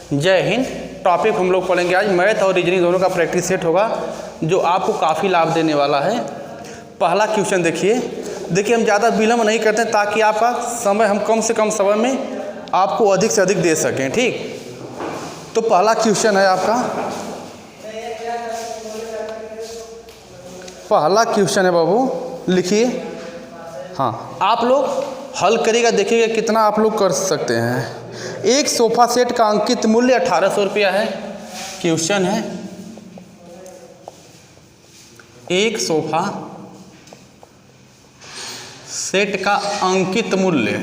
जय हिंद। टॉपिक हम लोग पढ़ेंगे आज मैथ और रीजनिंग दोनों का प्रैक्टिस सेट होगा जो आपको काफ़ी लाभ देने वाला है। पहला क्वेश्चन देखिए हम ज़्यादा विलम्ब नहीं करते ताकि आपका समय हम कम से कम समय में आपको अधिक से अधिक दे सकें। ठीक, तो पहला क्वेश्चन है आपका, पहला क्वेश्चन है बाबू, लिखिए। हाँ, आप लोग हल करिएगा, देखिएगा कितना आप लोग कर सकते हैं। एक सोफ़ा सेट का अंकित मूल्य 1800 रुपया है। क्वेश्चन है, एक सोफ़ा सेट का अंकित मूल्य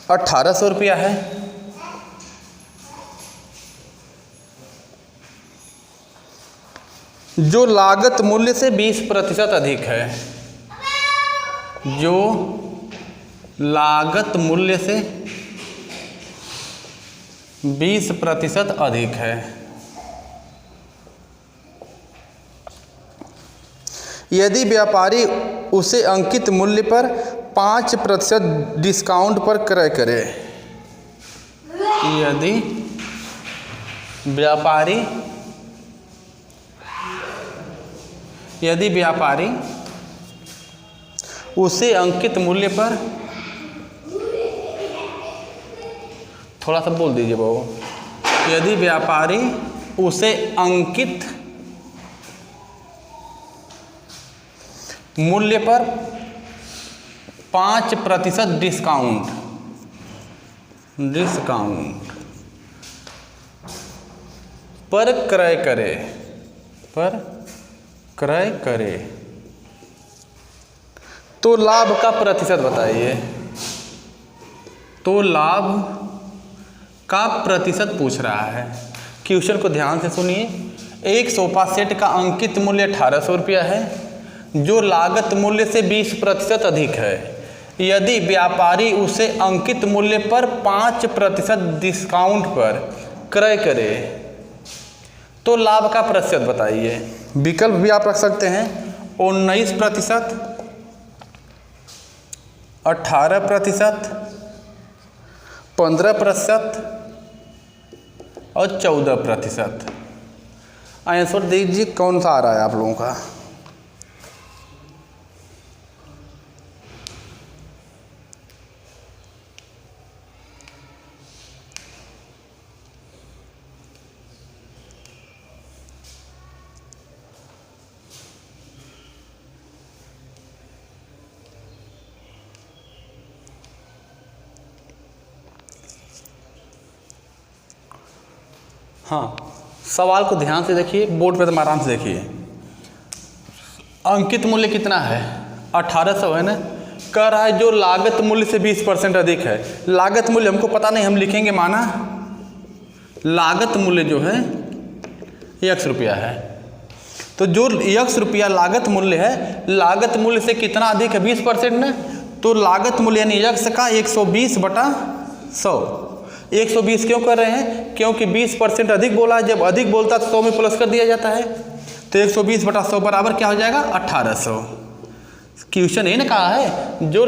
1800 रुपया है। जो लागत मूल्य से 20% अधिक है, जो लागत मूल्य से 20% अधिक है। यदि व्यापारी उसे अंकित मूल्य पर 5% डिस्काउंट पर क्रय करे, यदि व्यापारी उसे अंकित मूल्य पर, थोड़ा सा बोल दीजिए बाबू, यदि व्यापारी उसे अंकित मूल्य पर 5% डिस्काउंट पर क्रय करे, तो लाभ का प्रतिशत बताइए। तो लाभ का प्रतिशत पूछ रहा है। क्वेश्चन को ध्यान से सुनिए। एक सोफा सेट का अंकित मूल्य 1800 रुपया है, जो लागत मूल्य से 20% अधिक है। यदि व्यापारी उसे अंकित मूल्य पर 5% डिस्काउंट पर क्रय करे, तो लाभ का प्रतिशत बताइए। विकल्प भी आप रख सकते हैं, 19%, 18%, 15% और 14%। आंसर दीजिए कौन सा आ रहा है आप लोगों का। हाँ, सवाल को ध्यान से देखिए, बोर्ड पे तुम आराम से देखिए। अंकित मूल्य कितना है? 1800 है ना। कह रहा है जो लागत मूल्य से 20% अधिक है। लागत मूल्य हमको पता नहीं, हम लिखेंगे माना लागत मूल्य जो है x रुपया है। तो जो x रुपया लागत मूल्य है, लागत मूल्य से कितना अधिक है? 20% ना। तो लागत मूल्य यानी x का 120/100। 120 क्यों कर रहे हैं? क्योंकि 20% अधिक बोला है। जब अधिक बोलता है तो 100 में प्लस कर दिया जाता है। तो 120/100 बराबर क्या हो जाएगा? 1800। क्वेश्चन ये ना कहा है जो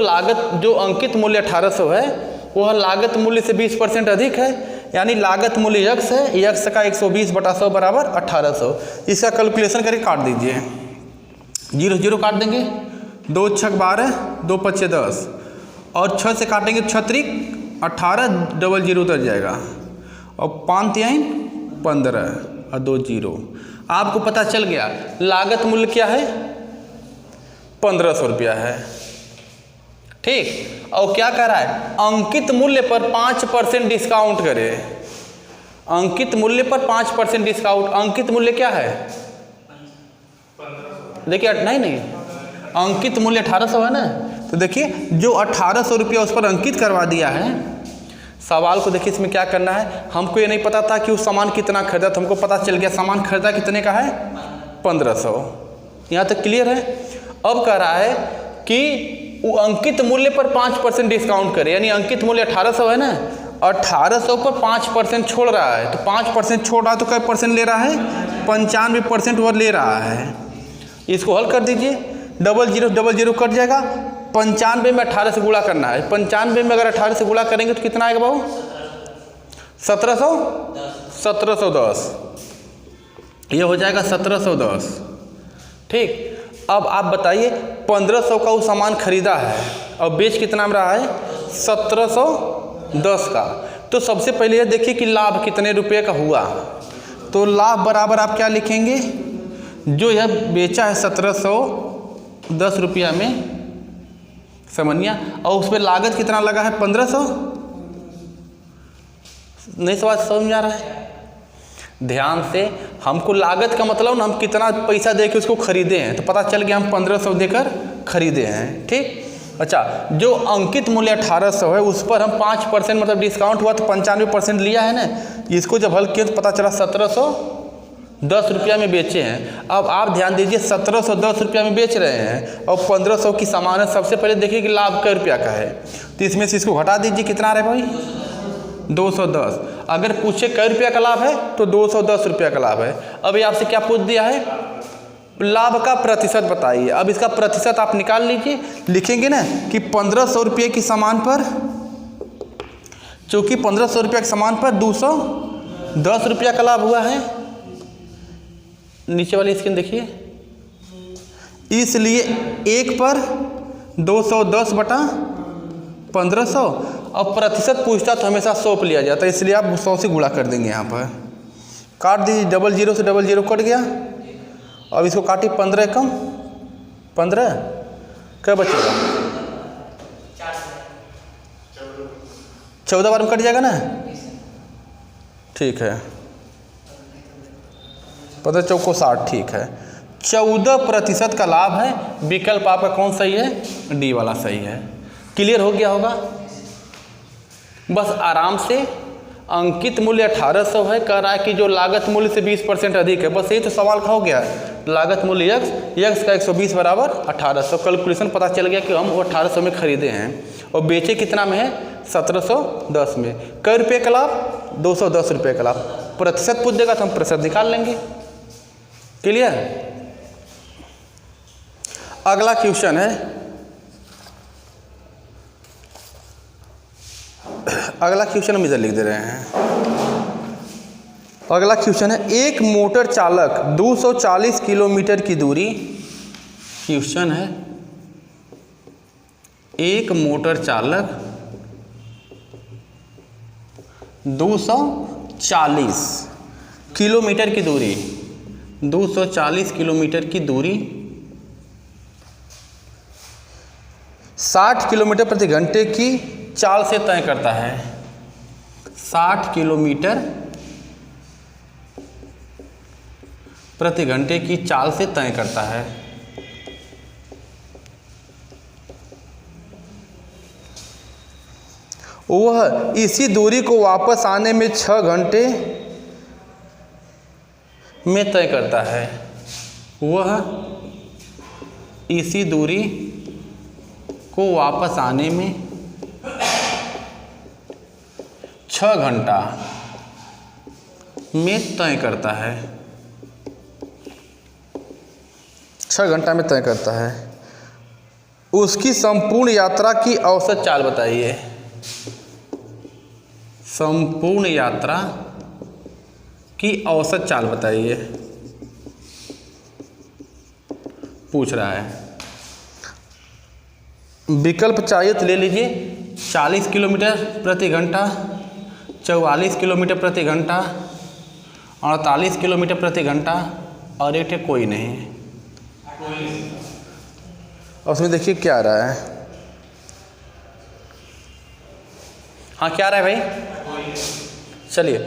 अंकित मूल्य 1800 है वह लागत मूल्य से 20% अधिक है, यानी लागत मूल्य x है। x का 120/100 बराबर 1800। इसका कैलकुलेशन करके काट दीजिए। 0 0 काट देंगे, 2 6 12, 2 5 10 और 6 से काटेंगे 6 त्रिक 18, डबल 0 उतर जाएगा और 5 3 15 और 2 0। आपको पता चल गया लागत मूल्य क्या है? 1500 रुपया है। ठीक, और क्या कह रहा है? अंकित मूल्य पर 5% डिस्काउंट करे। अंकित मूल्य पर 5% डिस्काउंट। अंकित मूल्य क्या है? देखिए, नहीं, अंकित मूल्य 1800 है ना। तो देखिए जो 1800 रुपया उस पर अंकित करवा दिया है। सवाल को देखिए, इसमें क्या करना है। हमको ये नहीं पता था कि उस सामान कितना खरीदा, तो हमको पता चल गया सामान खरीदा कितने का है? 1500। यहाँ तक क्लियर है। अब कह रहा है कि वो अंकित मूल्य पर 5% डिस्काउंट करे, यानी अंकित मूल्य 1800 है ना। 1800 पर 5% छोड़ रहा है, तो 5% छोड़ रहा है तो क्या परसेंट ले रहा है? 95% वो ले रहा है। इसको हल कर दीजिए, डबल जीरो कट जाएगा, 95 में 18 से गुणा करना है। 95 में अगर 18 से गुणा करेंगे तो कितना आएगा बाबू? 1710। ये हो जाएगा 1710। ठीक, अब आप बताइए 1500 का वो सामान खरीदा है और बेच कितना में रहा है? 1710 का। तो सबसे पहले ये देखिए कि लाभ कितने रुपए का हुआ। तो लाभ बराबर आप क्या लिखेंगे? जो यह बेचा है 1710 रुपया में, समझिए, और उस पर लागत कितना लगा है? 1500। नहीं समझ में आ रहा है? ध्यान से, हमको लागत का मतलब ना हम कितना पैसा दे के उसको खरीदे हैं, तो पता चल गया हम 1500 देकर खरीदे हैं। ठीक, अच्छा, जो अंकित मूल्य 1800 है उस पर हम 5% मतलब डिस्काउंट हुआ तो 95% लिया है ना। इसको जब हल किया तो पता चला 1710 रुपया में बेचे हैं। अब आप ध्यान दीजिए, 1710 रुपया में बेच रहे हैं और 1500 की सामान है। सबसे पहले देखिए कि लाभ कै रुपया का है, तो इसमें से इसको घटा दीजिए, कितना आ रहा है भाई? 210। अगर पूछे कै रुपया का लाभ है तो 210 रुपया का लाभ है। अभी आपसे क्या पूछ दिया है? लाभ का प्रतिशत बताइए। अब इसका प्रतिशत आप निकाल लीजिए, लिखेंगे ना कि 1500 रुपये की सामान पर, चूंकि 1500 रुपये के सामान पर 210 रुपया का लाभ हुआ है। नीचे वाली स्क्रीन देखिए, इसलिए 1 पर 210 बटा 1500, और प्रतिशत पूछता तो हमेशा 100 पर लिया जाता है, इसलिए आप 100 से गुणा कर देंगे। यहाँ पर काट दीजिए, 00 से 00 कट गया। अब इसको काटिए, 15 कम 15 क्या बचेगा? 14 बार में कट जाएगा ना। ठीक है, 15 चौको 60। ठीक है, 14% का लाभ है। विकल्प आपका कौन सही है? डी वाला सही है। क्लियर हो गया होगा? बस आराम से, अंकित मूल्य 1800 है, कह रहा है कि जो लागत मूल्य से 20% अधिक है। बस यही तो सवाल का हो गया। लागत मूल्य यक्स का 120 बराबर 1800। कैलकुलेशन पता चल गया कि हम वो 1800 में खरीदे हैं और बेचे कितना में है? 1710 में। कै रुपये का लाभ? 210 रुपये का लाभ। प्रतिशत पूछ देगा तो हम प्रतिशत निकाल लेंगे। क्लियर? अगला क्वेश्चन है, अगला क्वेश्चन हम इधर लिख दे रहे हैं। अगला क्वेश्चन है, एक मोटर चालक 240 किलोमीटर की दूरी, क्वेश्चन है एक मोटर चालक 240 किलोमीटर की दूरी, 240 किलोमीटर की दूरी 60 किलोमीटर प्रति घंटे की चाल से तय करता है। 60 किलोमीटर प्रति घंटे की चाल से तय करता है। वह इसी दूरी को वापस आने में 6 घंटे में तय करता है। वह इसी दूरी को वापस आने में 6 घंटा में तय करता है। 6 घंटा में तय करता है। उसकी संपूर्ण यात्रा की औसत चाल बताइए। संपूर्ण यात्रा की औसत चाल बताइए, पूछ रहा है। विकल्प चाहिए तो ले लीजिए। 40 किलोमीटर प्रति घंटा, 44 किलोमीटर प्रति घंटा, 48 किलोमीटर प्रति घंटा, और एक कोई नहीं। और उसमें देखिए क्या आ रहा है। हाँ, क्या आ रहा है भाई? चलिए,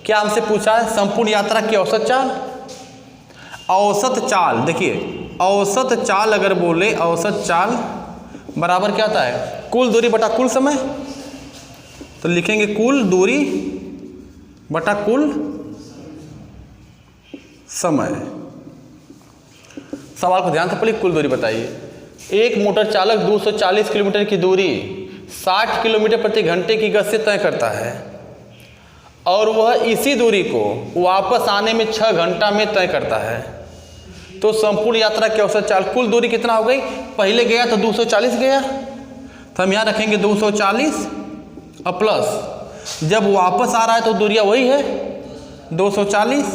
क्या हमसे पूछा है? संपूर्ण यात्रा की औसत चाल। औसत चाल, देखिए औसत चाल अगर बोले, औसत चाल बराबर क्या होता है? कुल दूरी बटा कुल समय। तो लिखेंगे कुल दूरी बटा कुल समय। सवाल को ध्यान से पढ़िए, कुल दूरी बताइए। एक मोटर चालक 240 किलोमीटर की दूरी 60 किलोमीटर प्रति घंटे की गति से तय करता है और वह इसी दूरी को वापस आने में 6 घंटा में तय करता है। तो संपूर्ण यात्रा की औसत चाल, कुल दूरी कितना हो गई, पहले गया तो 240 गया, तो हम यहाँ रखेंगे 240 और प्लस जब वापस आ रहा है तो दूरिया वही है 240,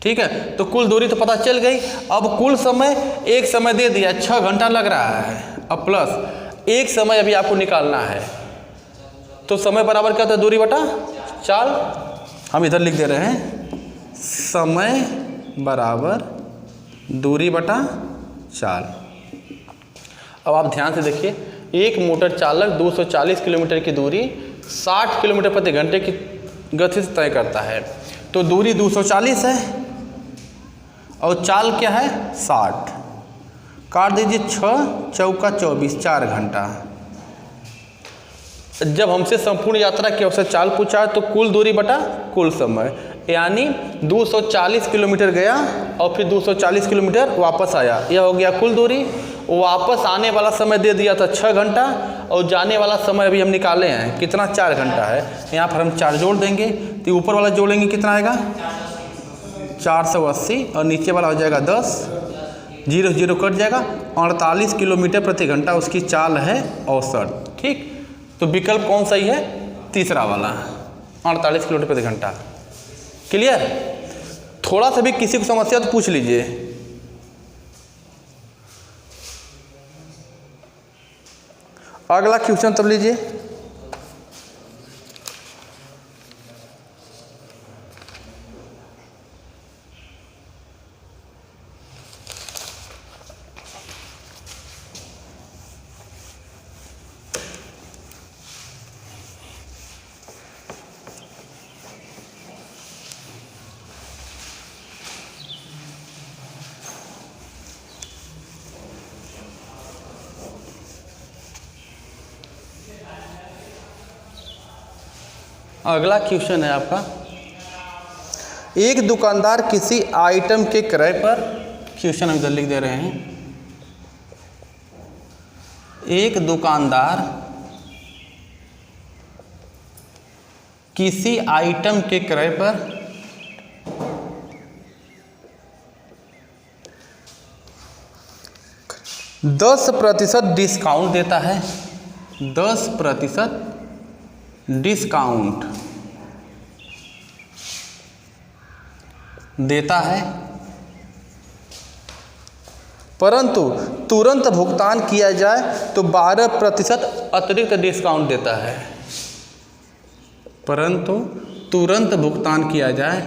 ठीक है। तो कुल दूरी तो पता चल गई। अब कुल समय, एक समय दे दिया 6 घंटा लग रहा है, अब प्लस एक समय अभी आपको निकालना है, तो समय बराबर क्या होता है, दूरी बटा चाल। हम इधर लिख दे रहे हैं समय बराबर दूरी बटा चाल। अब आप ध्यान से देखिए, एक मोटर चालक 240 किलोमीटर की दूरी 60 किलोमीटर प्रति घंटे की गति से तय करता है। तो दूरी 240 है और चाल क्या है 60, काट दीजिए 6 चौका 24, 4 घंटा। जब हमसे संपूर्ण यात्रा की औसत चाल पूछा है तो कुल दूरी बटा कुल समय, यानी 240 किलोमीटर गया और फिर 240 किलोमीटर वापस आया, यह हो गया कुल दूरी। वापस आने वाला समय दे दिया था 6 घंटा और जाने वाला समय अभी हम निकाले हैं कितना, 4 घंटा है। यहाँ पर हम 4 जोड़ देंगे तो ऊपर वाला जोड़ेंगे कितना आएगा 480 और नीचे वाला हो जाएगा 10, 0 0 कट जाएगा। 48 किलोमीटर प्रति घंटा उसकी चाल है औसत, ठीक। तो विकल्प कौन सही है, तीसरा वाला 48 किलोमीटर प्रति घंटा। क्लियर। थोड़ा सा भी किसी को समस्या तो पूछ लीजिए। अगला क्वेश्चन तब लीजिए। अगला क्वेश्चन है आपका, एक दुकानदार किसी आइटम के क्रय पर, क्वेश्चन हम इधर लिख दे रहे हैं, एक दुकानदार किसी आइटम के क्रय पर 10% डिस्काउंट देता है, 10% डिस्काउंट देता है, परंतु तुरंत भुगतान किया जाए तो 12% अतिरिक्त डिस्काउंट देता है। परंतु तुरंत भुगतान किया जाए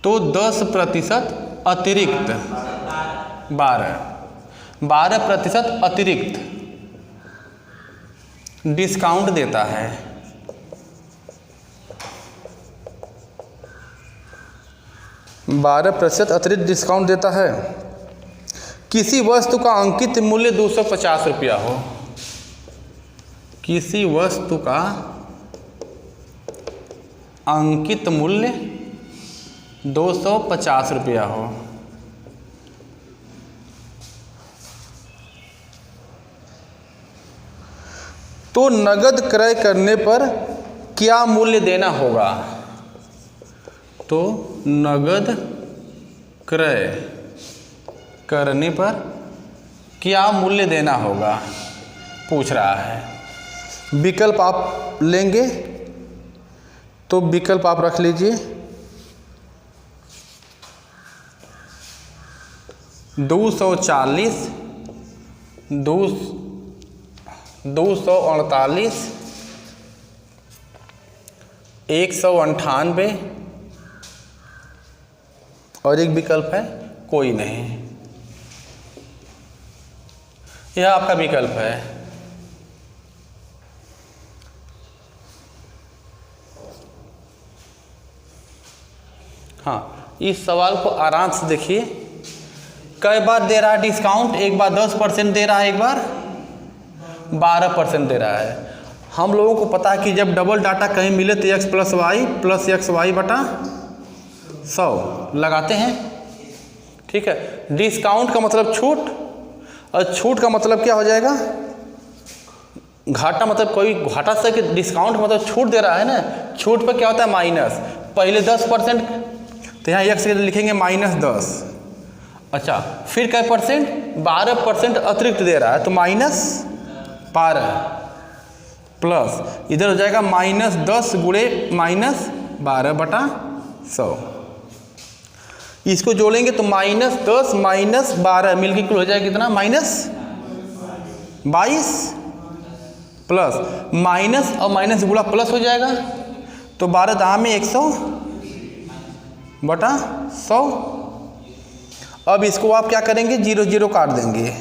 तो 10% अतिरिक्त 12% अतिरिक्त डिस्काउंट देता है। अतिरिक्त डिस्काउंट देता है। किसी वस्तु का अंकित मूल्य 250 रुपया हो, किसी वस्तु का अंकित मूल्य 250 रुपया हो, तो नगद क्रय करने पर क्या मूल्य देना होगा, तो नगद क्रय करने पर क्या मूल्य देना होगा पूछ रहा है। विकल्प आप लेंगे तो विकल्प आप रख लीजिए 240, 248, 198 और एक विकल्प है कोई नहीं। यह आपका विकल्प है। हाँ, इस सवाल को आराम से देखिए। कई बार दे रहा है डिस्काउंट, एक बार 10% दे रहा है, एक बार 12% दे रहा है। हम लोगों को पता है कि जब डबल डाटा कहीं मिले तो x + y + xy बटा 100 लगाते हैं, ठीक है। डिस्काउंट का मतलब छूट, और छूट का मतलब क्या हो जाएगा घाटा मतलब कोई घाटा से कि डिस्काउंट मतलब छूट दे रहा है ना, छूट पर क्या होता है माइनस, पहले 10%, तो यहाँ x लिखेंगे -10। अच्छा फिर क्या परसेंट, 12% अतिरिक्त दे रहा है तो -12 प्लस इधर हो जाएगा -10 गुणे -12/100। इसको जोड़ेंगे तो -10 -12 मिलकर कुल हो जाएगा कितना, -22 प्लस माइनस और माइनस गुणा प्लस हो जाएगा तो 12 दहा में 100/100। अब इसको आप क्या करेंगे, 0 0 काट देंगे,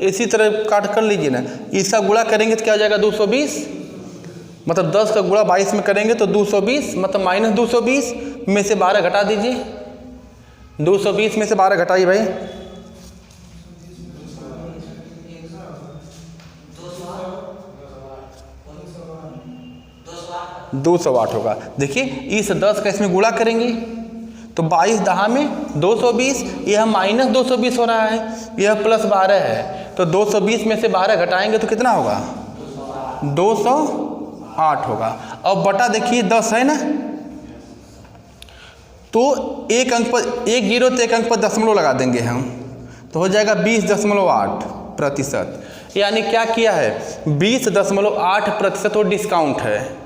इसी तरह काट कर लीजिए ना। इसका गुणा करेंगे तो क्या हो जाएगा 220, मतलब 10 का गुणा 22 में करेंगे तो 220, मतलब -220 में से 12 घटा दीजिए, 220 में से 12 घटाइए भाई, 208 होगा। देखिए इस 10 का इसमें गुणा करेंगे तो 22 दहा में 220, यह -220 हो रहा है, यह +12 है, तो 220 में से 12 घटाएंगे तो कितना होगा, 208 होगा। अब बटा देखिए 10 है ना, तो एक अंक पर 1 0 तो एक अंक पर दशमलव लगा देंगे हम, तो हो जाएगा 20.8%। यानी क्या किया है, 20.8% वो डिस्काउंट है।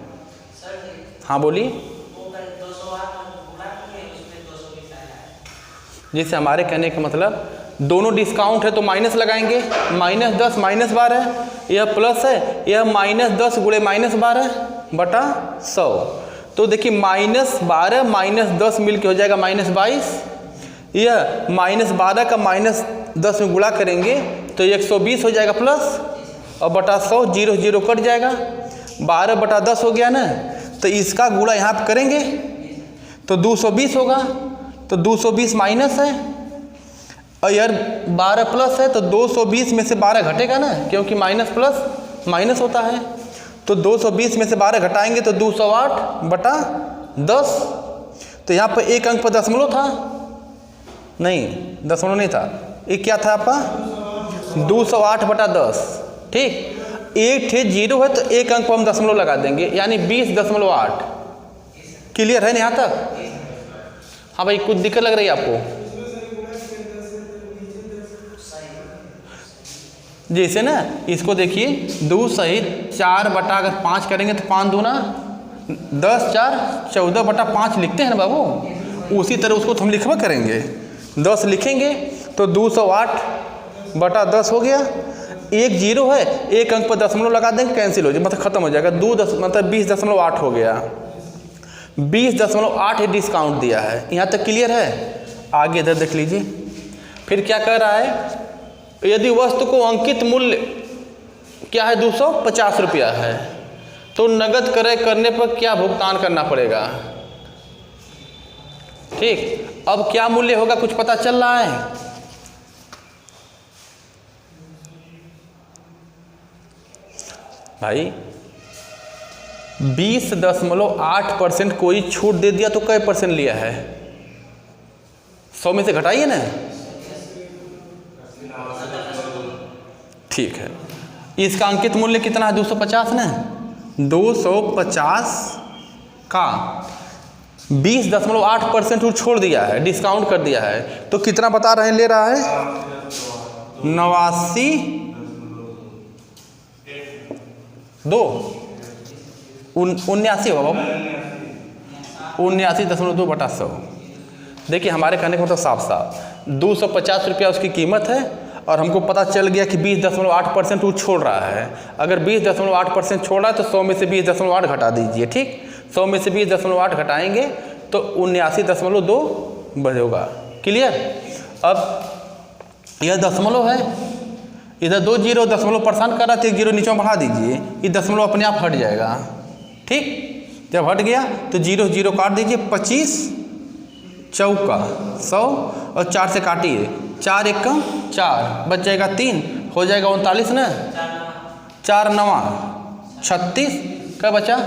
हाँ बोलिए। जैसे हमारे कहने का मतलब दोनों डिस्काउंट है तो माइनस लगाएंगे, -10 -12, यह प्लस है, यह -10 गुणे -12/100। तो देखिए -12 -10 मिलके हो जाएगा -22, यह -12 का -10 में गुणा करेंगे तो 120 हो जाएगा प्लस, और बटा 100 0 0 कट जाएगा, 12/10 हो गया ना, तो इसका गुणा यहाँ पे करेंगे तो 220 होगा, तो 220 माइनस है और यार 12 प्लस है, तो 220 में से 12 घटेगा ना, क्योंकि माइनस प्लस माइनस होता है, तो 220 में से 12 घटाएंगे तो 208/10। तो यहाँ पर एक अंक पर दशमलव था, नहीं दशमलव नहीं था, ये क्या था आपका 208/10, ठीक। एक ठे 0 है तो एक अंक पर हम दशमलव लगा देंगे, यानी 20.8। क्लियर है ना यहाँ तक? हाँ भाई कुछ दिक्कत लग रही है आपको? जैसे ना इसको देखिए 2 सहित 4/5 करेंगे तो 5 दूना 10, 4 14/5 लिखते हैं ना बाबू, उसी तरह उसको तो हम लिखवा करेंगे, 10 लिखेंगे तो 208/10 हो गया। एक 0 है, एक अंक पर दशमलव लगा देंगे, कैंसिल हो जाए, मतलब खत्म हो जाएगा, मतलब 20.8 हो गया, 20.8 डिस्काउंट दिया है। यहाँ तक क्लियर है? आगे इधर देख लीजिए, फिर क्या कह रहा है, यदि वस्तु को अंकित मूल्य क्या है 250 रुपया है तो नगद क्रय करने पर क्या भुगतान करना पड़ेगा, ठीक। अब क्या मूल्य होगा कुछ पता चल रहा है? भाई 20.8% कोई छूट दे दिया तो कै % लिया है, 100 में से घटाइए ना, ठीक है। इसका अंकित मूल्य कितना है 250 ना, 250 का 20.8% छोड़ दिया है, डिस्काउंट कर दिया है, तो कितना बता रहे हैं ले रहा है 79 होगा बाबू, 79.2/100। देखिए हमारे कहने का मतलब साफ साफ 250 रुपया उसकी कीमत है और हमको पता चल गया कि 20.8% वो छोड़ रहा है। अगर 20.8% छोड़ रहा है तो 100 में से 20.8 घटा दीजिए, ठीक। 100 में से 20.8 घटाएंगे तो 79.2 होगा। क्लियर? अब यह दशमलव है, इधर 2 0 दशमलव परेशान कर रहा था, 1 0 नीचे बढ़ा दीजिए, ये दशमलव अपने आप हट जाएगा, ठीक। जब हट गया तो 0 0 काट दीजिए, 25 चौका 100 और 4 से काटिए, 4 1 4 बच जाएगा 3, हो जाएगा 39 ना, 4 9 36, क्या बचा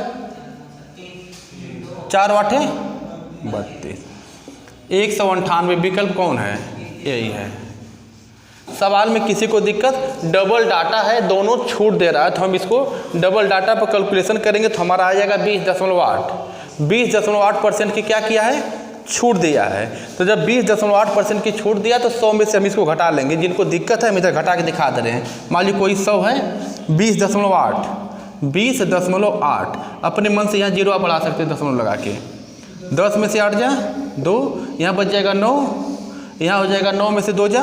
4 8 32। 198 विकल्प कौन है? यही है। सवाल में किसी को दिक्कत, डबल डाटा है, दोनों छूट दे रहा है, तो हम इसको डबल डाटा पर कैलकुलेशन करेंगे तो हमारा आ जाएगा 20.8। 20.8% की क्या किया है, छूट दिया है। तो जब 20.8% की छूट दिया तो 100 में से हम इसको घटा लेंगे। जिनको दिक्कत है हम इधर घटा के दिखा दे रहे हैं। मान लीजिए कोई 100 है, 20.8 अपने मन से यहाँ जीरो आप बढ़ा सकते हैं दशमलव लगा के। 10 में से 8 जा 2, यहाँ बच जाएगा 9, यहाँ हो जाएगा 9 में से 2 जा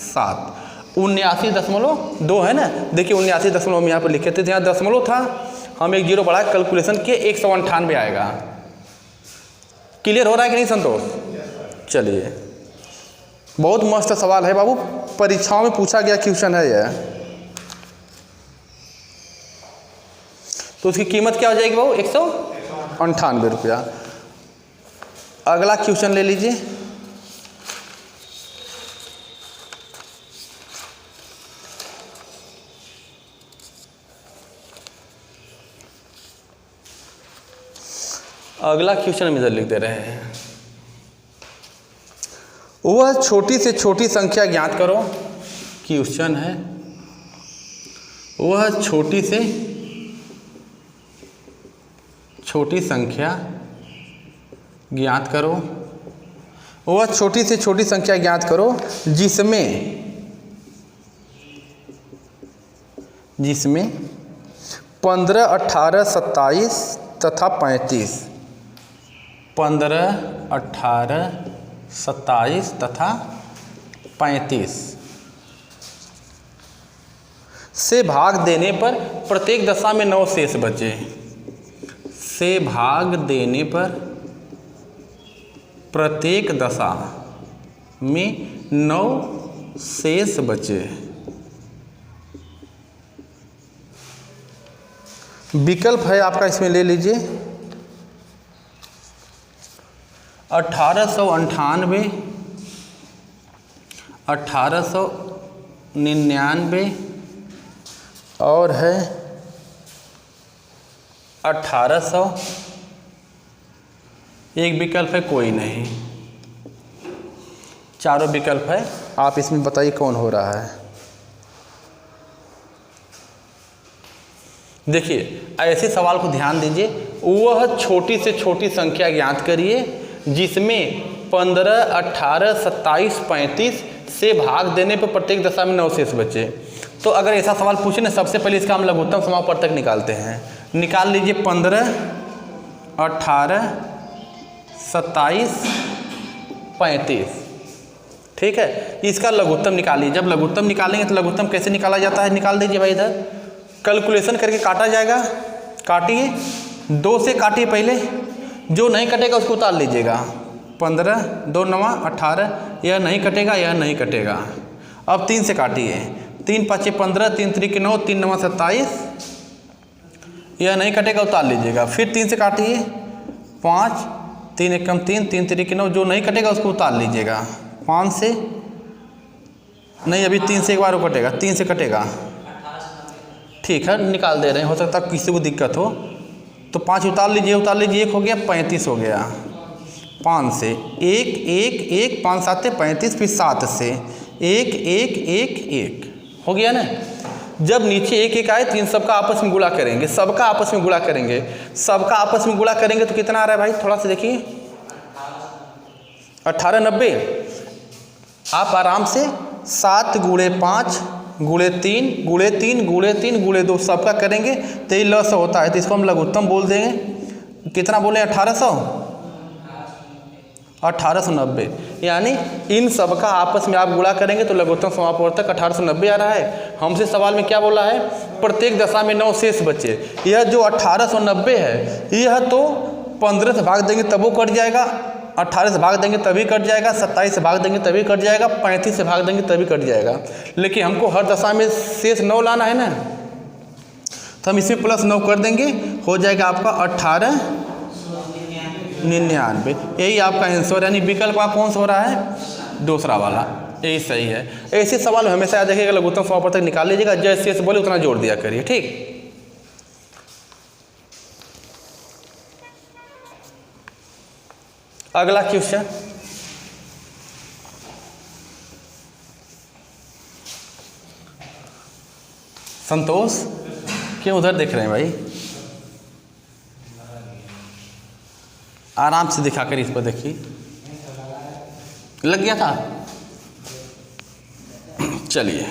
7, 79.2 है ना। देखिए 79 हम यहाँ पर लिखे थे, यहाँ दशमलव था, हम एक जीरो बढ़ा कैलकुलेशन किए 198 आएगा। क्लियर हो रहा है कि नहीं संतोष? चलिए, बहुत मस्त सवाल है बाबू, परीक्षाओं में पूछा गया क्वेश्चन है यह। तो उसकी कीमत क्या हो जाएगी बाबू, 198 रुपया। अगला क्वेश्चन ले लीजिए। अगला क्वेश्चन हम इधर लिख दे रहे हैं, वह छोटी से छोटी संख्या ज्ञात करो। क्वेश्चन है, वह छोटी से छोटी संख्या ज्ञात करो, वह छोटी से छोटी संख्या ज्ञात करो जिसमें 15, 18, 27 तथा 35। 15, 18, 27 तथा 35 से भाग देने पर प्रत्येक दशा में 9 शेष बचे। से भाग देने पर प्रत्येक दशा में 9 शेष बचे। विकल्प है आपका, इसमें ले लीजिए 1898, 1899 और है 1800। एक विकल्प है कोई नहीं। चारों विकल्प है, आप इसमें बताइए कौन हो रहा है। देखिए ऐसे सवाल को ध्यान दीजिए, वह छोटी से छोटी संख्या ज्ञात करिए जिसमें 15, 18, 27, 35 से भाग देने पर प्रत्येक दशा में 9 शेष बचे। तो अगर ऐसा सवाल पूछे ना, सबसे पहले इसका हम लघुत्तम समापवर्तक निकालते हैं। निकाल लीजिए 15, 18, 27, 35। ठीक है, इसका लघुत्तम निकालिए। जब लघुत्तम निकालेंगे तो लघुत्तम कैसे निकाला जाता है, निकाल दीजिए भाई। इधर कैलकुलेशन करके काटा जाएगा, काटिए 2 से काटिए पहले, जो नहीं कटेगा उसको उतार लीजिएगा। 15, 2 9 18, यह नहीं कटेगा, यह नहीं कटेगा। अब 3 से काटिए, 3 5 15, 3 3 9, 3 9 27, यह नहीं कटेगा, उतार लीजिएगा। फिर 3 से काटिए, 5 3 1 3, 3 3 9, जो नहीं कटेगा उसको उतार लीजिएगा। 5 से नहीं, अभी 3 से एक बार वो कटेगा, 3 से कटेगा। ठीक है, निकाल दे रहे हैं, हो सकता है किसी को दिक्कत हो। तो 5 उतार लीजिए, 1 हो गया, 35 हो गया। 5 से 1 1 1, 5 7 35, फिर 7 से 1 1 1 1 हो गया ना। जब नीचे 1 1 आए तो इन सबका आपस में गुणा करेंगे, सबका आपस में गुणा करेंगे, सबका आपस में गुणा करेंगे तो कितना आ रहा है भाई, थोड़ा सा देखिए 1890। आप आराम से 7 गुणे 5 गुणे 3 गुणे 3 गुणे 3 गुणे 2 सबका करेंगे तो ये लस होता है, तो इसको हम लघुत्तम बोल देंगे। कितना बोले, 1890। यानी इन सबका आपस में आप गुणा करेंगे तो लघुत्तम समापवर्तक 1890 आ रहा है। हमसे सवाल में क्या बोला है, प्रत्येक दशा में 9 शेष बचे। यह जो 1890 है, यह तो 15 से भाग देंगे तब वो कट जाएगा, 18 से भाग देंगे तभी कट जाएगा, 27 से भाग देंगे तभी कट जाएगा, 35 से भाग देंगे तभी कट जाएगा। लेकिन हमको हर दशा में शेष 9 लाना है ना, तो हम इसमें प्लस 9 कर देंगे, हो जाएगा आपका 1899। यही आपका आंसर, यानी विकल्प का कौन सा हो रहा है, दूसरा वाला, यही सही है। ऐसे सवाल हमेशा याद रखिएगा, लघुत्तम समापवर्तक निकाल लीजिएगा, जैसे शेष बोले उतना जोड़ दिया करिए। ठीक, अगला क्वेश्चन, संतोष क्यों उधर देख रहे हैं भाई? आराम से दिखाकर इस पर देखिए, लग गया था। चलिए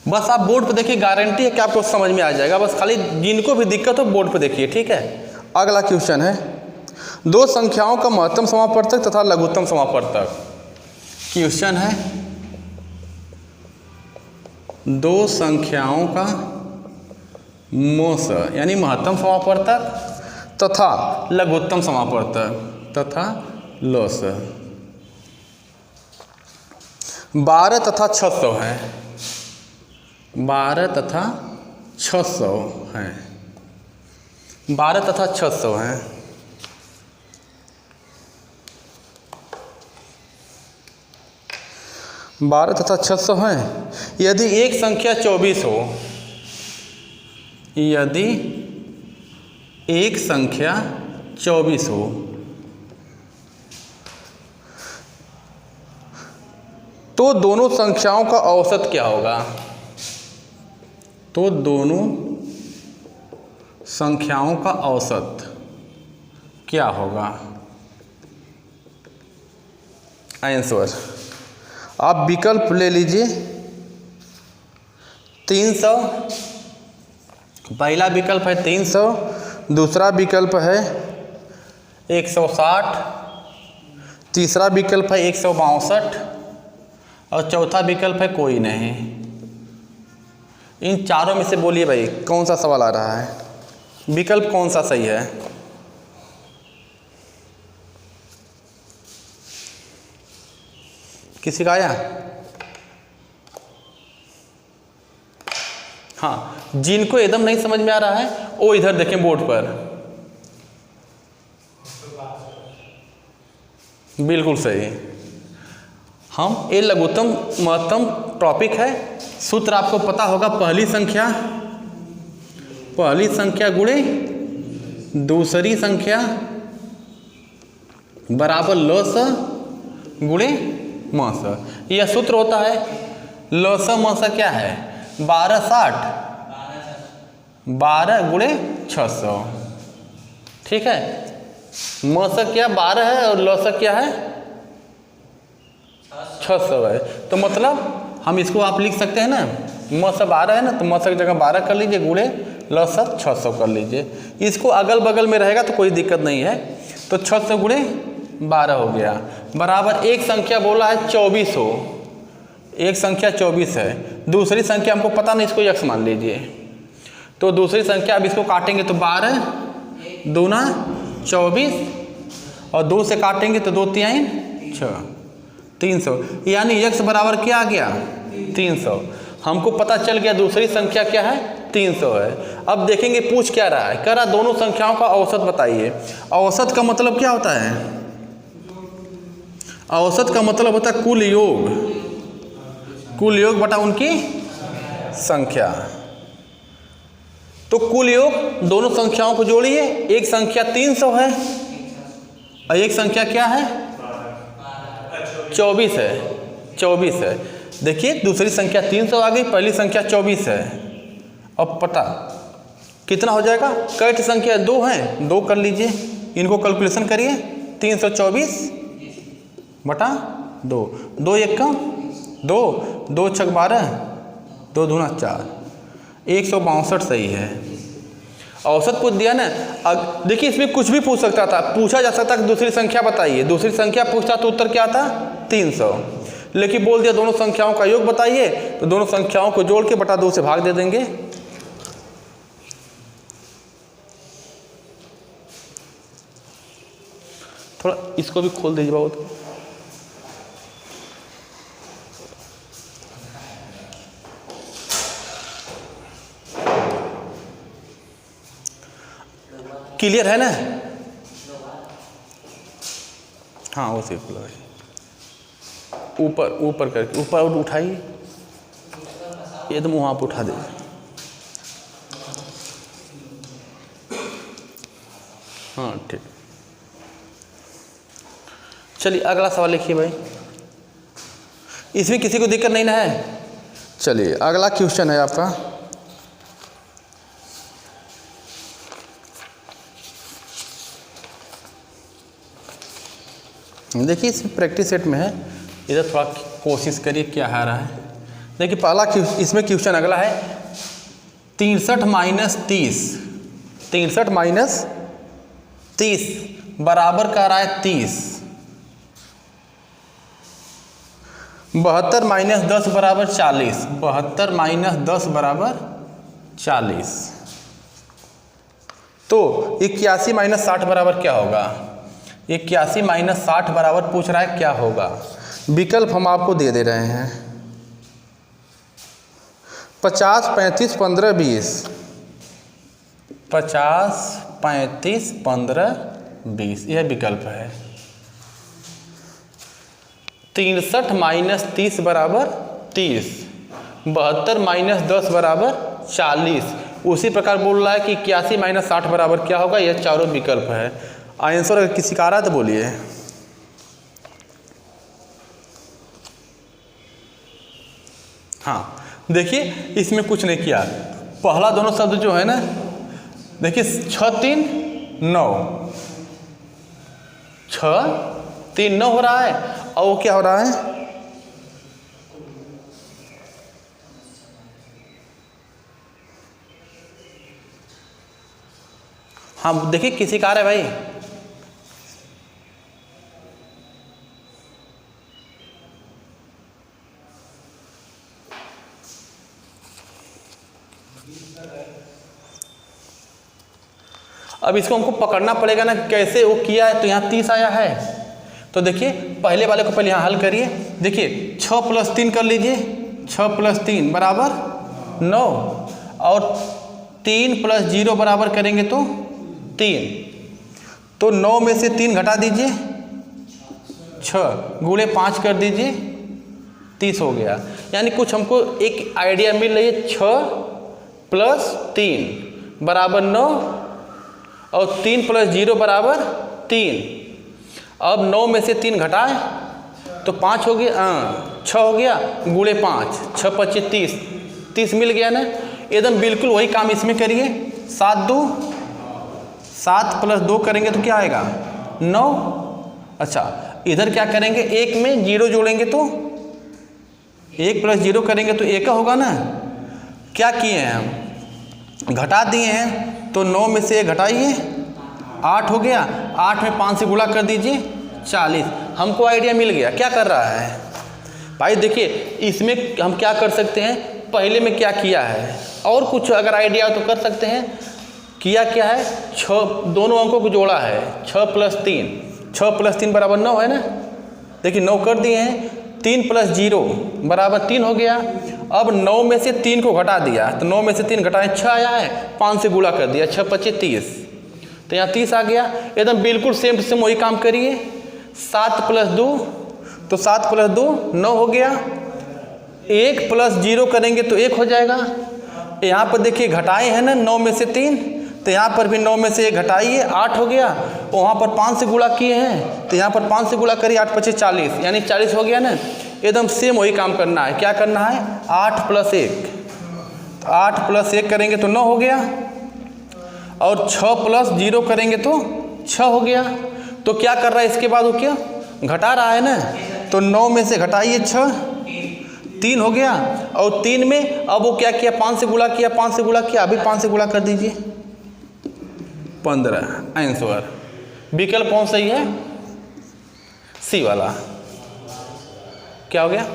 बस आप बोर्ड पे देखिए, गारंटी है कि आपको समझ में आ जाएगा। बस खाली जिनको भी दिक्कत हो बोर्ड पे देखिए, ठीक है। अगला क्वेश्चन है, दो संख्याओं का महत्तम समापवर्तक तथा लघुत्तम समापवर्तक। क्वेश्चन है, दो संख्याओं का मोस यानी महत्तम समापवर्तक तथा लघुत्तम समापवर्तक तथा लोस 12 तथा 600 है। 12 तथा 600 है। 12 तथा 600 है। बारह तथा 600 है। यदि एक संख्या 24 हो, यदि एक संख्या 24 हो तो दोनों संख्याओं का औसत क्या होगा? तो दोनों संख्याओं का औसत क्या होगा? आंसर आप विकल्प ले लीजिए। 300, पहला विकल्प है 300, दूसरा विकल्प है 160, तीसरा विकल्प है 162 और चौथा विकल्प है कोई नहीं। इन चारों में से बोलिए भाई कौन सा सवाल आ रहा है, विकल्प कौन सा सही है? किसी का आया? हाँ, जिनको एकदम नहीं समझ में आ रहा है वो इधर देखें बोर्ड पर। बिल्कुल सही। हम ये लघुत्तम महत्तम टॉपिक है। सूत्र आपको पता होगा, पहली संख्या गुणे दूसरी संख्या बराबर लस गुणे मस। यह सूत्र होता है। लस मस क्या है? 1260, 12 गुणे 600, ठीक है। मस क्या 12 है और लस क्या है 600 है। तो मतलब हम इसको आप लिख सकते हैं ना, मस 12 है ना, तो मस की जगह 12 कर लीजिए, गुणे लस 600 कर लीजिए। इसको अगल बगल में रहेगा तो कोई दिक्कत नहीं है। तो 600 गुणे 12 हो गया, बराबर एक संख्या बोला है 24 हो। एक संख्या 24 है, दूसरी संख्या हमको पता नहीं, इसको x मान लीजिए। तो दूसरी संख्या अब इसको काटेंगे तो 12 दूना 24 और 2 से काटेंगे तो 2 तिहाई 6, 300। यानी x बराबर क्या आ गया 300। हमको पता चल गया दूसरी संख्या क्या है 300 है। अब देखेंगे पूछ क्या रहा है, कह रहा दोनों संख्याओं का औसत बताइए। औसत का मतलब क्या होता है? औसत का मतलब होता है कुल योग, कुल योग बटा उनकी संख्या। तो कुल योग दोनों संख्याओं को जोड़िए। एक संख्या 300 है और एक संख्या क्या है 24 है। 24 है। देखिए दूसरी संख्या 300 आ गई, पहली संख्या 24 है। अब पता कितना हो जाएगा? कैट संख्या 2 है, 2 कर लीजिए, इनको कैलकुलेशन करिए। 324 बटा 2, 2 1 का 2, 2 6 12, 2 दूना 4, 162 सही है। औसत पूछ दिया ना। अब देखिए इसमें कुछ भी पूछ सकता था, पूछा जा सकता कि दूसरी संख्या बताइए, दूसरी संख्या पूछता तो उत्तर क्या आता 300। लेकिन बोल दिया दोनों संख्याओं का योग बताइए, तो दोनों संख्याओं को जोड़ के बटा 2 से भाग दे देंगे। थोड़ा इसको भी खोल दीजिए बहुत। क्लियर है ना? हाँ वो सिर्फ ऊपर ऊपर करके ऊपर उठाइए, एकदम वहाँ पर उठा दीजिए। हाँ ठीक। चलिए अगला सवाल लिखिए भाई। इसमें किसी को दिक्कत नहीं ना है? चलिए अगला क्वेश्चन है आपका, देखिए इस प्रैक्टिस सेट में है, इधर थोड़ा कोशिश करिए क्या आ रहा है। देखिए पहला इसमें क्वेश्चन अगला है 63 माइनस 30 बराबर का रहा है 30। 72 माइनस 10 बराबर 40। 72 माइनस 10 बराबर 40। तो 81 माइनस 60 बराबर क्या होगा? 81 माइनस 60 बराबर पूछ रहा है क्या होगा। विकल्प हम आपको दे दे रहे हैं 50, 35, 15, 20। 50, 35, 15, 20 यह विकल्प है। 63 माइनस 30 बराबर 30। 72 माइनस 10 बराबर 40। उसी प्रकार बोल रहा है कि 81 माइनस 60 बराबर क्या होगा। यह चारों विकल्प है। आंसर अगर किसी का आ रहा है तो बोलिए। हाँ देखिए इसमें कुछ नहीं किया। पहला दोनों शब्द जो है ना, देखिए 6 3 9, 6 3 9 हो रहा है और वो क्या हो रहा है, हाँ देखिए किसी का आ रहा है भाई। अब इसको हमको पकड़ना पड़ेगा ना, कैसे वो किया है। तो यहाँ 30 आया है, तो देखिए पहले वाले को पहले यहाँ हल करिए। देखिए 6 प्लस 3 कर लीजिए। 6 प्लस 3 बराबर 9 और 3 प्लस 0 बराबर करेंगे तो 3। तो 9 में से 3 घटा दीजिए, 6 गुणे 5 कर दीजिए, 30 हो गया। यानी कुछ हमको एक आइडिया मिल रही है। 6 प्लस 3 बराबर 9 और 3 प्लस 0 बराबर 3। अब 9 में से 3 घटाएं तो 5 हो गया, 6 हो गया, गुणे 5, 6 25 30, 30 मिल गया ना। एकदम बिल्कुल वही काम इसमें करिए। 7 2, 7 प्लस 2 करेंगे तो क्या आएगा 9। अच्छा इधर क्या करेंगे, 1 में 0 जोड़ेंगे तो 1 प्लस 0 करेंगे तो 1 होगा ना। क्या किए हैं हम, घटा दिए हैं। तो 9 में से 1 घटाइए, 8 हो गया। 8 में 5 से गुणा कर दीजिए, 40। हमको आइडिया मिल गया क्या कर रहा है भाई। देखिए इसमें हम क्या कर सकते हैं, पहले में क्या किया है और कुछ अगर आइडिया हो तो कर सकते हैं। किया क्या है, 6 दोनों अंकों को जोड़ा है। 6 प्लस 3, 6 प्लस 3 बराबर 9 है ना। देखिए 9 कर दिए हैं। 3 प्लस 0 बराबर 3 हो गया। अब 9 में से 3 को घटा दिया, तो 9 में से 3 घटाएं 6 आया है, 5 से गुणा कर दिया, 6 25 30, तो यहाँ 30 आ गया। एकदम बिल्कुल सेम टू सेम वही काम करिए। 7 प्लस 2, तो 7 प्लस 2 9 हो गया। 1 प्लस 0 करेंगे तो 1 हो जाएगा। यहाँ पर देखिए घटाए हैं ना 9 में से 3, तो यहाँ पर भी 9 में से 1 घटाइए, 8 हो गया। वहाँ पर 5 से गुणा किए हैं, तो यहाँ पर 5 से गुणा करिए, 8 25 40, यानी 40 हो गया ना। एकदम सेम वही काम करना है। क्या करना है, 8 प्लस 1, तो 8 प्लस 1 करेंगे तो 9 हो गया। और 6 प्लस 0 करेंगे तो 6 हो गया। तो क्या कर रहा है इसके बाद वो क्या घटा रहा है ना, तो 9 में से घटाइए 6, 3 हो गया। और 3 में अब वो क्या किया, 5 से गुणा किया, 5 से गुणा किया, अभी 5 से गुणा कर दीजिए, 15। आंसर विकल्प कौन सही है, सी वाला। क्या हो गया,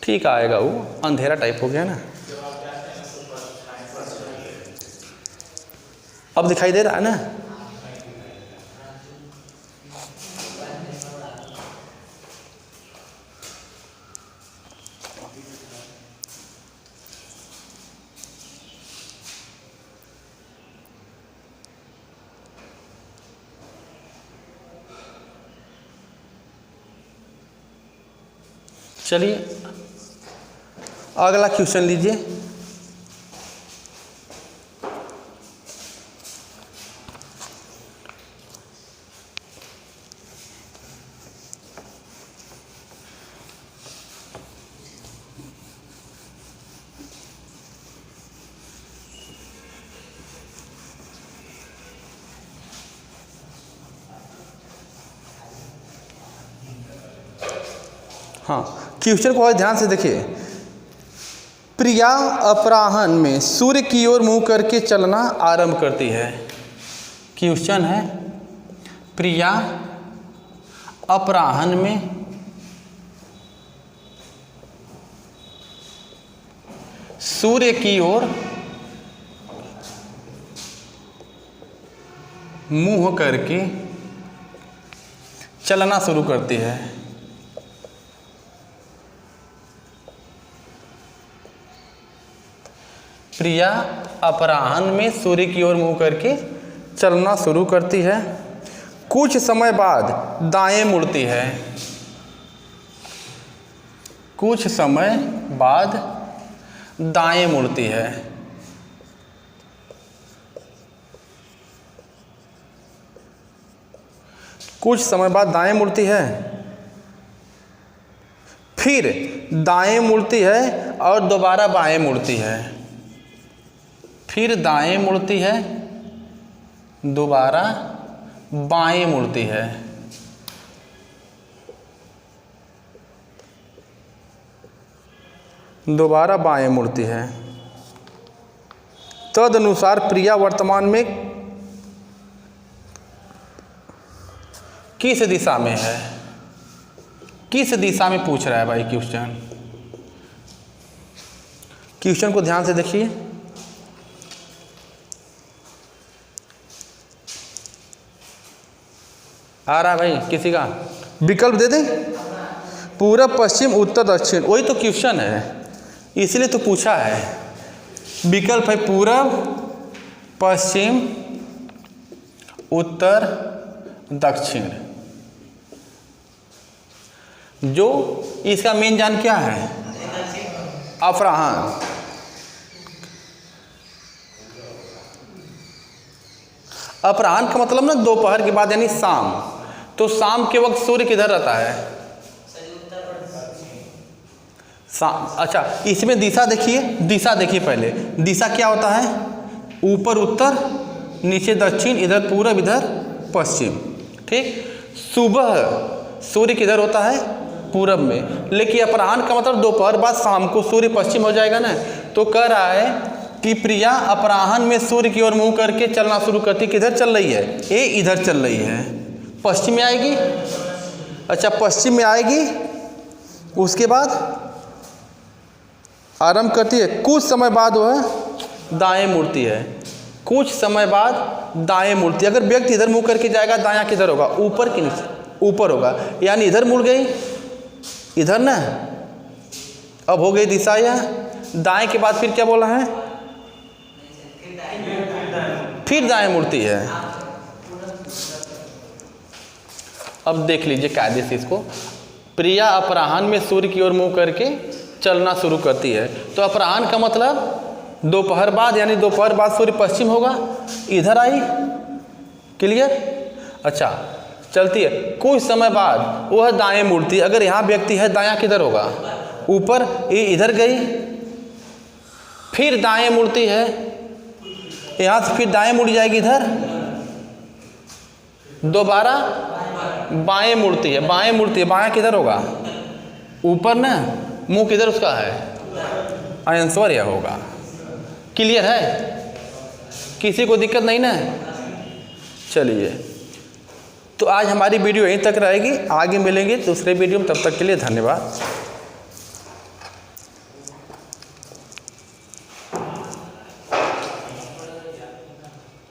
ठीक आएगा, वो अंधेरा टाइप हो गया ना। अब दिखाई दे रहा है ना। चलिए अगला क्वेश्चन लीजिए। हाँ, क्वेश्चन को और ध्यान से देखिए। प्रिया अपराह्न में सूर्य की ओर मुंह करके चलना आरंभ करती है। क्वेश्चन है, प्रिया अपराह्न में सूर्य की ओर मुंह करके चलना शुरू करती है। प्रिया अपराह्न में सूर्य की ओर मुंह करके चलना शुरू करती है। कुछ समय बाद दाएं मुड़ती है। कुछ समय बाद दाएं मुड़ती है। कुछ समय बाद दाएं मुड़ती है, फिर दाएं मुड़ती है और दोबारा बाएं मुड़ती है। फिर दाएं मुड़ती है, दोबारा बाएं मुड़ती है। दोबारा बाएं मुड़ती है। तदनुसार प्रिया वर्तमान में किस दिशा में है? किस दिशा में पूछ रहा है भाई क्वेश्चन। क्वेश्चन को ध्यान से देखिए। आ रहा है भाई किसी का? विकल्प दे दें, पूरब पश्चिम उत्तर दक्षिण, वही तो क्वेश्चन है, इसलिए तो पूछा है। विकल्प है पूरब पश्चिम उत्तर दक्षिण। जो इसका मेन जान क्या है? अपराह्न। अपराह्न का मतलब ना दोपहर के बाद यानी शाम। तो शाम के वक्त सूर्य किधर रहता है? अच्छा, इसमें दिशा देखिए। दिशा देखिए पहले, दिशा क्या होता है? ऊपर उत्तर, नीचे दक्षिण, इधर पूरब, इधर पश्चिम। ठीक। सुबह सूर्य किधर होता है? पूरब में। लेकिन अपराह्न का मतलब दोपहर बाद शाम को सूर्य पश्चिम हो जाएगा ना। तो कह रहा है कि प्रिया अपराह्न में सूर्य की ओर मुंह करके चलना शुरू करती। किधर चल रही है? ये इधर चल रही है, पश्चिम में आएगी। अच्छा, पश्चिम में आएगी, उसके बाद आरंभ करती है। कुछ समय बाद वह दाएं मुड़ती है। कुछ समय बाद दाएं मुड़ती है। अगर व्यक्ति इधर मुंह करके जाएगा, दायां किधर होगा? ऊपर के नीचे? ऊपर होगा, यानी इधर मुड़ गई, इधर ना। अब हो गई दिशा यह। दाएं के बाद फिर क्या बोला है? फिर दाएं मुड़ती है। अब देख लीजिए कायदे से इसको। प्रिया अपराह्न में सूर्य की ओर मुंह करके चलना शुरू करती है। तो अपराह्न का मतलब दोपहर बाद, यानी दोपहर बाद सूर्य पश्चिम होगा, इधर आई। क्लियर? अच्छा, चलती है। कुछ समय बाद वह दाएं मुड़ती है। अगर यहाँ व्यक्ति है, दायां किधर होगा? ऊपर। ये इधर गई, फिर दाएं मुड़ती है। यहाँ से फिर दाएं मुड़ जाएगी इधर, दोबारा बाएं मुड़ती है। बाएं मुड़ती है, बायां किधर होगा? ऊपर ना। मुंह किधर उसका है? आंसर यह होगा। क्लियर है? किसी को दिक्कत नहीं ना? चलिए, तो आज हमारी वीडियो यहीं तक रहेगी। आगे मिलेंगे दूसरे वीडियो में, तब तक के लिए धन्यवाद।